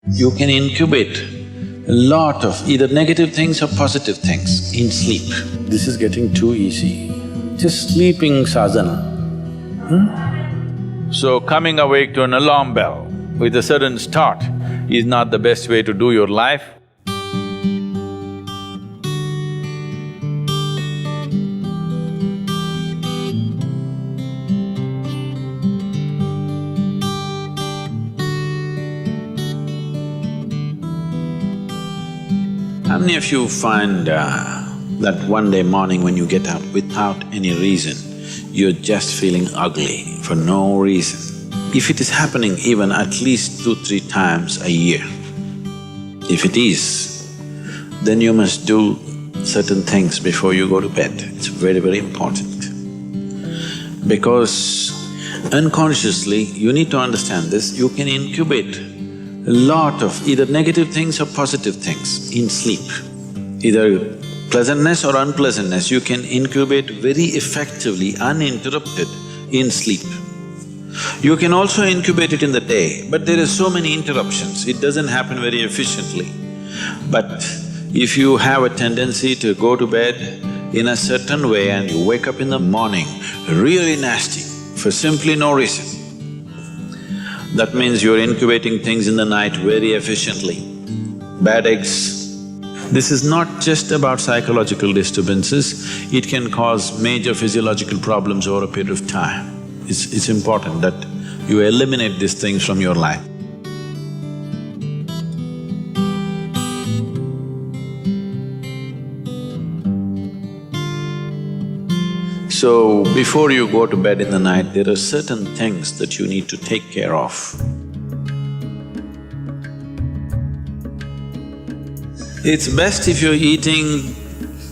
You can incubate a lot of either negative things or positive things in sleep. This is getting too easy. Just sleeping sadhana. So coming awake to an alarm bell with a certain start is not the best way to do your life. How many of you find that one day morning when you get up without any reason, you're just feeling ugly for no reason? If it is happening even at least 2-3 times a year, if it is, then you must do certain things before you go to bed. It's very, very important. Because unconsciously, you need to understand this, you can incubate a lot of either negative things or positive things in sleep. Either pleasantness or unpleasantness, you can incubate very effectively, uninterrupted in sleep. You can also incubate it in the day, but there are so many interruptions, it doesn't happen very efficiently. But if you have a tendency to go to bed in a certain way and you wake up in the morning really nasty for simply no reason, that means you're incubating things in the night very efficiently. Bad eggs. This is not just about psychological disturbances, it can cause major physiological problems over a period of time. It's important that you eliminate these things from your life. So, before you go to bed in the night, there are certain things that you need to take care of. It's best if you're eating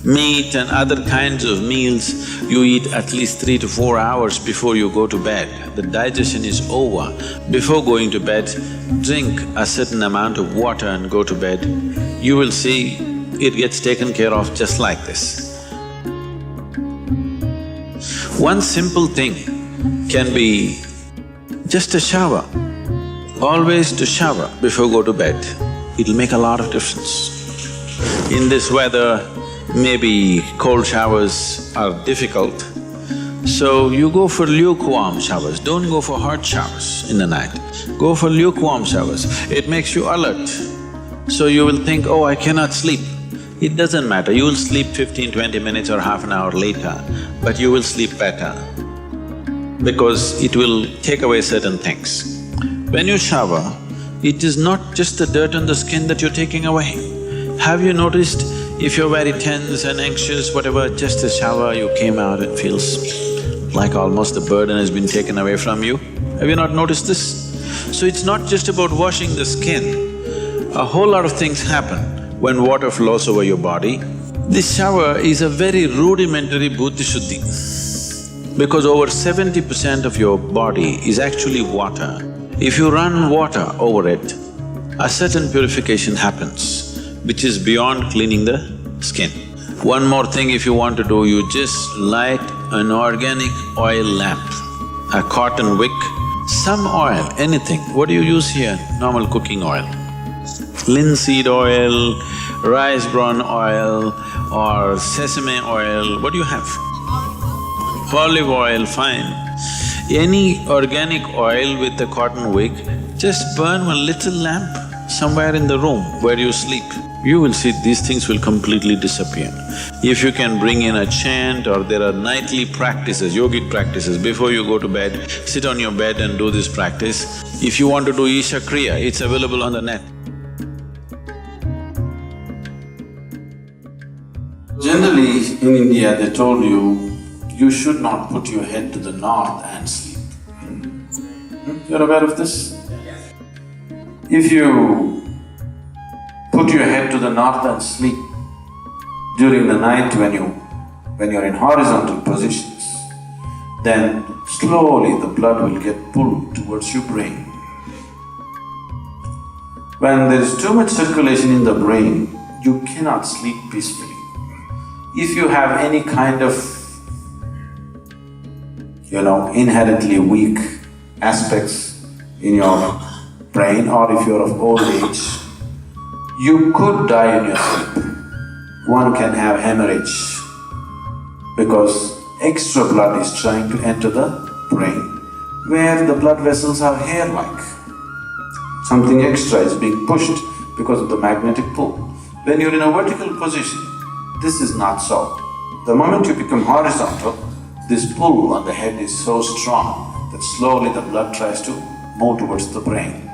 meat and other kinds of meals, you eat at least 3 to 4 hours before you go to bed. The digestion is over. Before going to bed, drink a certain amount of water and go to bed. You will see it gets taken care of just like this. One simple thing can be just a shower. Always to shower before go to bed, it'll make a lot of difference. In this weather, maybe cold showers are difficult, so you go for lukewarm showers, don't go for hot showers in the night. Go for lukewarm showers, it makes you alert. So you will think, oh, I cannot sleep. It doesn't matter, you will sleep 15-20 minutes or half an hour later, but you will sleep better because it will take away certain things. When you shower, it is not just the dirt on the skin that you're taking away. Have you noticed if you're very tense and anxious, whatever, just a shower, you came out, it feels like almost the burden has been taken away from you? Have you not noticed this? So it's not just about washing the skin, a whole lot of things happen when water flows over your body. This shower is a very rudimentary buddhi shuddhi because over 70% of your body is actually water. If you run water over it, a certain purification happens, which is beyond cleaning the skin. One more thing if you want to do, you just light an organic oil lamp, a cotton wick, some oil, anything. What do you use here? Normal cooking oil. Linseed oil, rice bran oil or sesame oil, what do you have? Olive oil, fine. Any organic oil with a cotton wick, just burn one little lamp somewhere in the room where you sleep. You will see these things will completely disappear. If you can bring in a chant or there are nightly practices, yogic practices, before you go to bed, sit on your bed and do this practice. If you want to do Isha Kriya, it's available on the net. Generally, in India, they told you should not put your head to the north and sleep. You're aware of this? If you put your head to the north and sleep during the night when you're in horizontal positions, then slowly the blood will get pulled towards your brain. When there is too much circulation in the brain, you cannot sleep peacefully. If you have any kind of, inherently weak aspects in your brain, or if you're of old age, you could die in your sleep. One can have hemorrhage because extra blood is trying to enter the brain, where the blood vessels are hair-like. Something extra is being pushed because of the magnetic pull. When you're in a vertical position, this is not so. The moment you become horizontal, this pull on the head is so strong that slowly the blood tries to move towards the brain.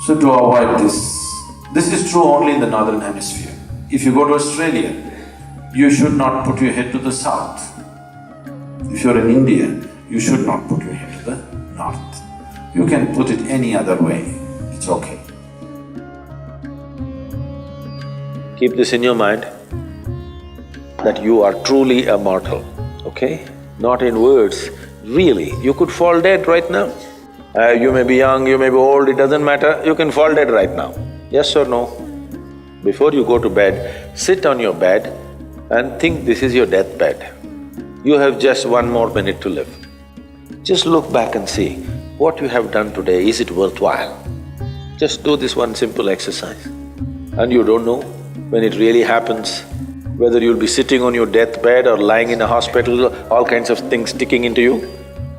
So to avoid this is true only in the northern hemisphere. If you go to Australia, you should not put your head to the south. If you're in India, you should not put your head to the north. You can put it any other way, it's okay. Keep this in your mind, that you are truly a mortal, okay? Not in words, really, you could fall dead right now. You may be young, you may be old, it doesn't matter, you can fall dead right now. Yes or no? Before you go to bed, sit on your bed and think this is your deathbed. You have just 1 more minute to live. Just look back and see, what you have done today, is it worthwhile? Just do this one simple exercise. And you don't know when it really happens, whether you'll be sitting on your deathbed or lying in a hospital, all kinds of things sticking into you.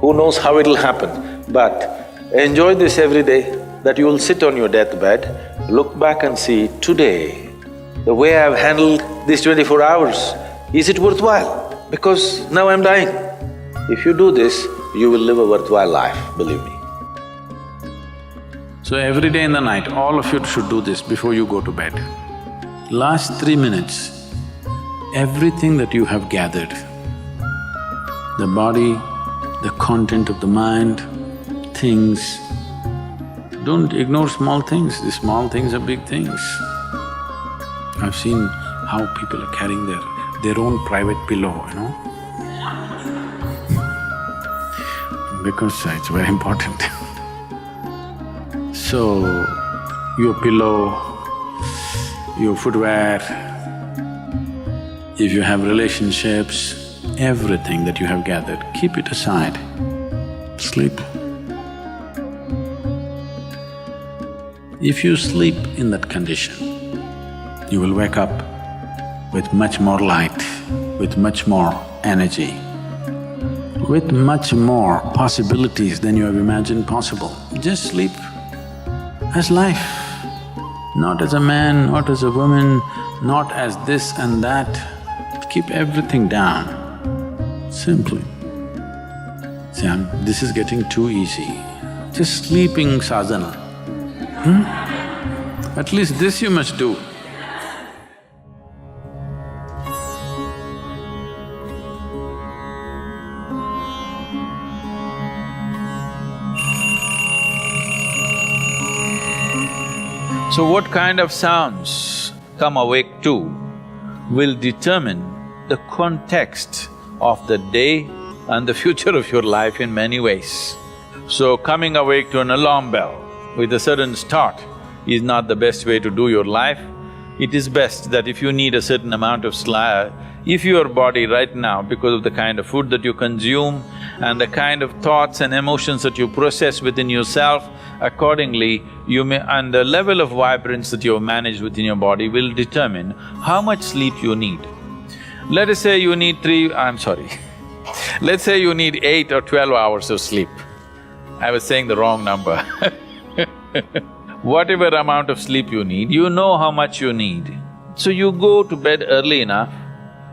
Who knows how it'll happen, but enjoy this every day, that you will sit on your deathbed, look back and see, today, the way I've handled these 24 hours, is it worthwhile? Because now I'm dying. If you do this, you will live a worthwhile life, believe me. So every day in the night, all of you should do this before you go to bed. Last 3 minutes, everything that you have gathered, the body, the content of the mind, things, don't ignore small things, the small things are big things. I've seen how people are carrying their own private pillow, you know, because it's very important. So, your pillow, your footwear, if you have relationships, everything that you have gathered, keep it aside, sleep. If you sleep in that condition, you will wake up with much more light, with much more energy, with much more possibilities than you have imagined possible. Just sleep as life, not as a man, not as a woman, not as this and that. Keep everything down, simply. See, this is getting too easy. Just sleeping sadhana. At least this you must do. So what kind of sounds come awake to will determine the context of the day and the future of your life in many ways. So coming awake to an alarm bell with a sudden start is not the best way to do your life. It is best that if you need a certain amount of sleep, if your body right now, because of the kind of food that you consume and the kind of thoughts and emotions that you process within yourself, accordingly you may… and the level of vibrance that you have managed within your body will determine how much sleep you need. Let us say you need let's say you need 8 or 12 hours of sleep. I was saying the wrong number Whatever amount of sleep you need, you know how much you need. So you go to bed early enough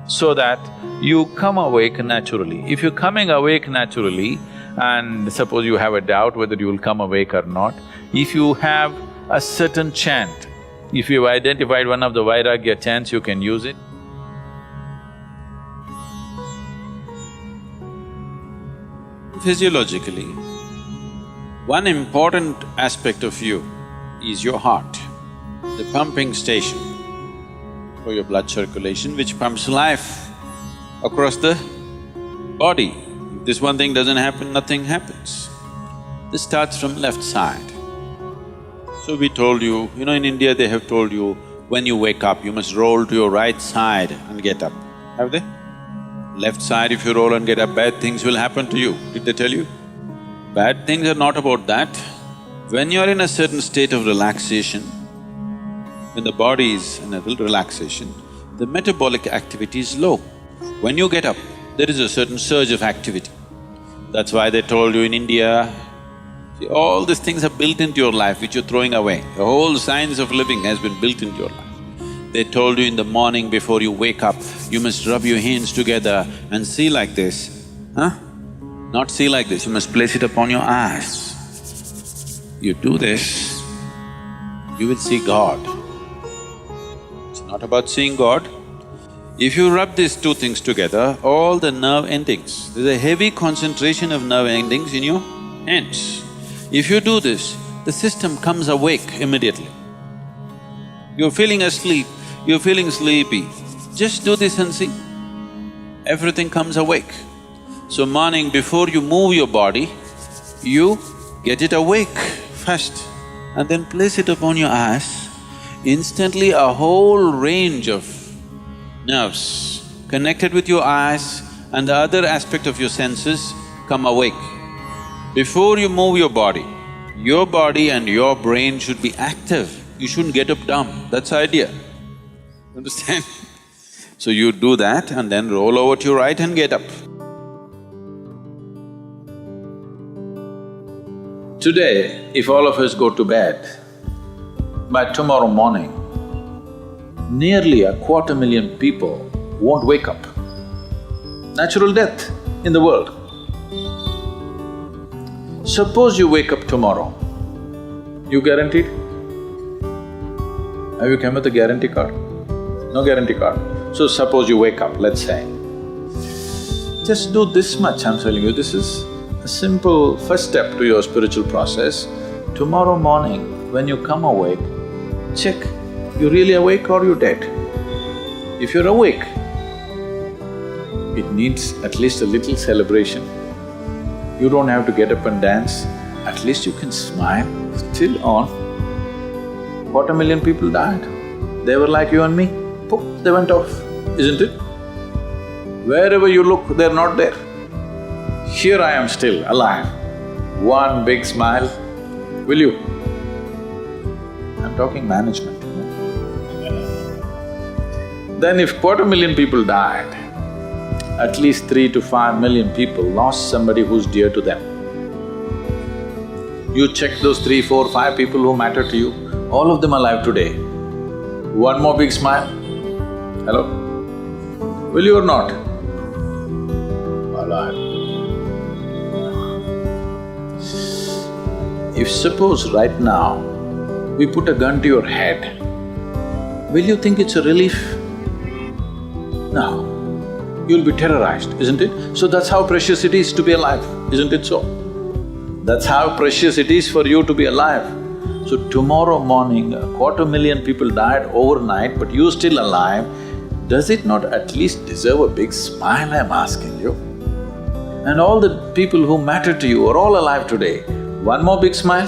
so that you come awake naturally. If you're coming awake naturally, and suppose you have a doubt whether you will come awake or not, if you have a certain chant, if you've identified one of the Vairagya chants, you can use it. Physiologically, one important aspect of you is your heart, the pumping station for your blood circulation, which pumps life across the body. If this one thing doesn't happen, nothing happens. This starts from left side. So we told you, in India they have told you, when you wake up, you must roll to your right side and get up. Have they? Left side, if you roll and get up, bad things will happen to you. Did they tell you? Bad things are not about that. When you're in a certain state of relaxation, when the body is in a relaxation, the metabolic activity is low. When you get up, there is a certain surge of activity. That's why they told you in India, see, all these things are built into your life which you're throwing away. The whole science of living has been built into your life. They told you in the morning before you wake up, you must rub your hands together and see like this, huh? Not see like this, you must place it upon your eyes. You do this, you will see God. It's not about seeing God. If you rub these two things together, all the nerve endings, there's a heavy concentration of nerve endings in your hands. If you do this, the system comes awake immediately. You're feeling asleep, you're feeling sleepy, just do this and see. Everything comes awake. So morning before you move your body, you get it awake first and then place it upon your eyes. Instantly a whole range of nerves connected with your eyes and the other aspect of your senses come awake. Before you move your body and your brain should be active. You shouldn't get up dumb, that's the idea. Understand? So you do that and then roll over to your right and get up. Today, if all of us go to bed, by tomorrow morning, nearly 250,000 people won't wake up. Natural death in the world. Suppose you wake up tomorrow, you guaranteed? Have you come with a guarantee card? No guarantee card. So suppose you wake up, let's say. Just do this much, I'm telling you, this is a simple first step to your spiritual process. Tomorrow morning, when you come awake, check, you really awake or you dead? If you're awake, it needs at least a little celebration. You don't have to get up and dance, at least you can smile, still on. 250,000 people died. They were like you and me, poof, they went off, isn't it? Wherever you look, they're not there. Here I am still, alive. One big smile, will you? I'm talking management, you know? Then if 250,000 people died, at least 3 to 5 million people lost somebody who's dear to them. You check those 3, 4, 5 people who matter to you, all of them alive today. One more big smile, hello? Will you or not? Alive. If suppose right now, we put a gun to your head, will you think it's a relief? No. You'll be terrorized, isn't it? So that's how precious it is to be alive, isn't it so? That's how precious it is for you to be alive. So tomorrow morning, 250,000 people died overnight, but you're still alive. Does it not at least deserve a big smile, I'm asking you? And all the people who matter to you are all alive today. One more big smile?